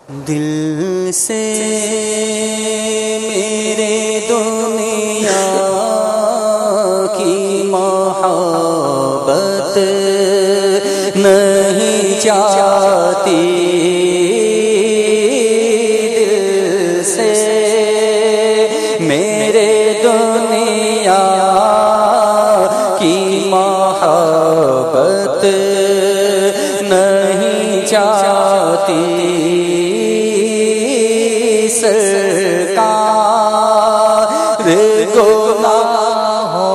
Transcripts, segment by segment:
دل سے میرے دنیا کی محبت نہیں جاتی، دل سے میرے دنیا کی محبت نہیں جاتی، سرکار گناہوں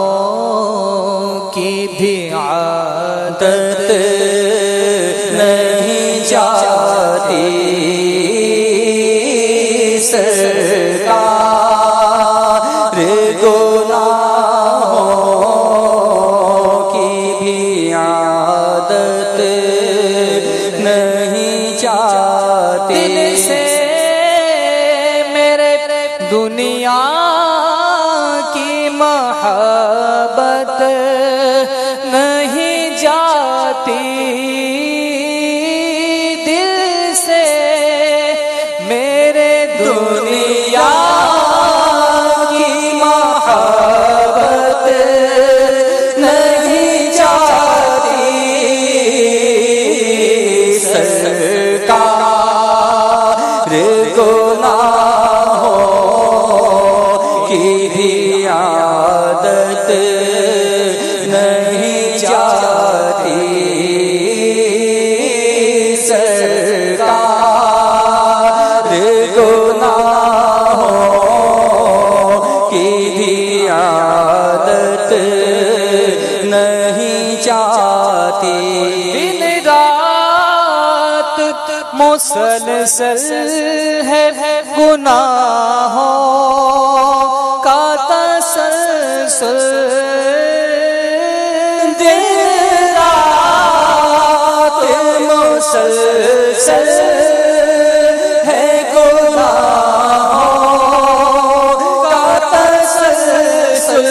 کی بھی عادت نہیں جاتی، سرکار گناہوں کی بھی عادت نہیں جاتی، دل سے دنیا کی محبت نہیں جاتی، دل سے میرے دنیا کی محبت نہیں جاتی، سرکار گناہوں کی بھی عادت نہیں جاتی، سرکار گناہوں کی بھی عادت نہیں جاتی، دن رات مسلسل ہے گناہوں کا تسلسل، دن رات مسلسل ہے گناہوں کا تسلسل،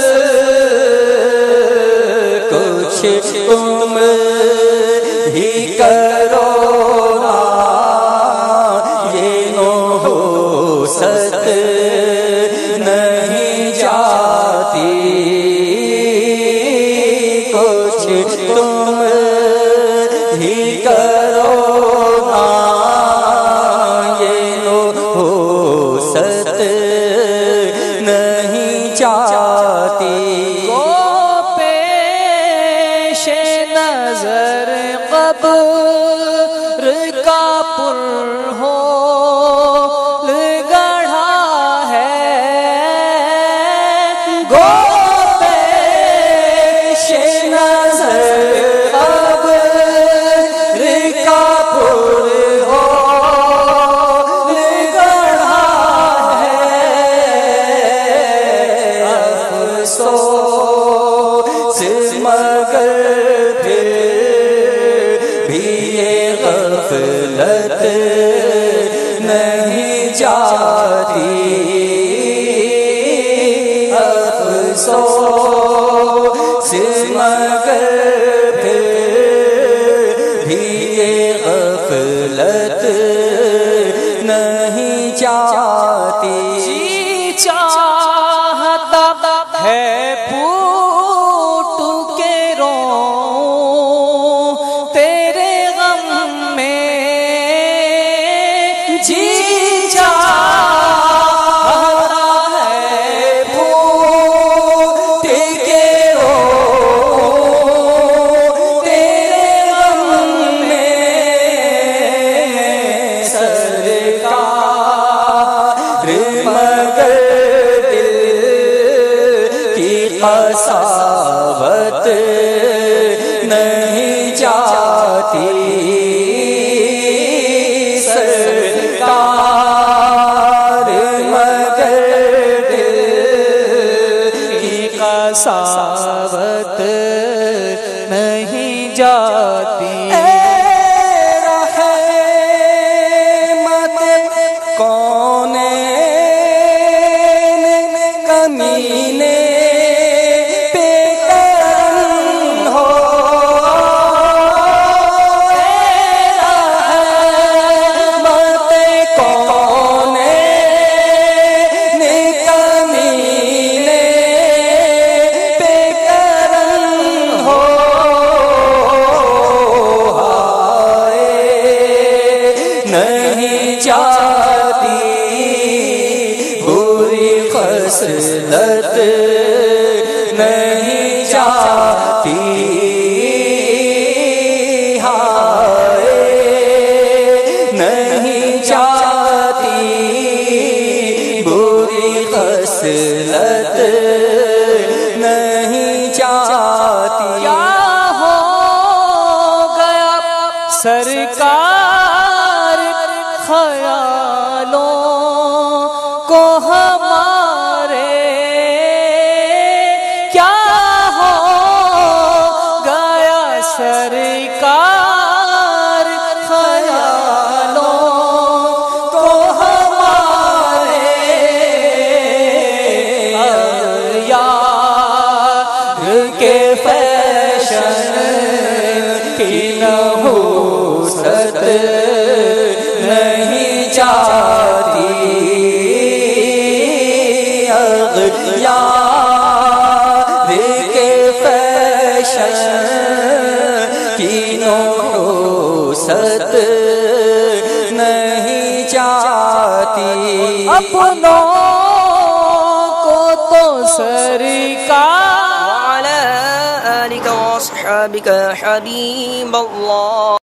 کچھ تم ہی کرو نا یہ نحوست نہیں جاتی، کچھ تم ہی کرو نا یہ نحوست نہیں جاتی، وہ پیش نظر قبر کا پر ہو مگر پھر بھی یہ غفلت نہیں جاتی، افسوس مگر پھر بھی یہ غفلت نہیں جاتی، جی چاہتا ہے مگر دل کی قساوت نہیں جاتی، سرکار نہیں چاہتی بری خصلت نہیں چاہتی ہائے نہیں چاہتی بری خصلت نہیں چاہتی کیا ہو گیا سرکار خیالوں کو ہمارے کیا ہو گیا سرکار خیالوں کو ہمارے یار کے فیشن کی نحوست نہیں چاہتی اغیار کے فیشن کی نحوست نہیں چاہتی اپنوں کو تو سرکار وعلى آلك وأصحابك حبيب الله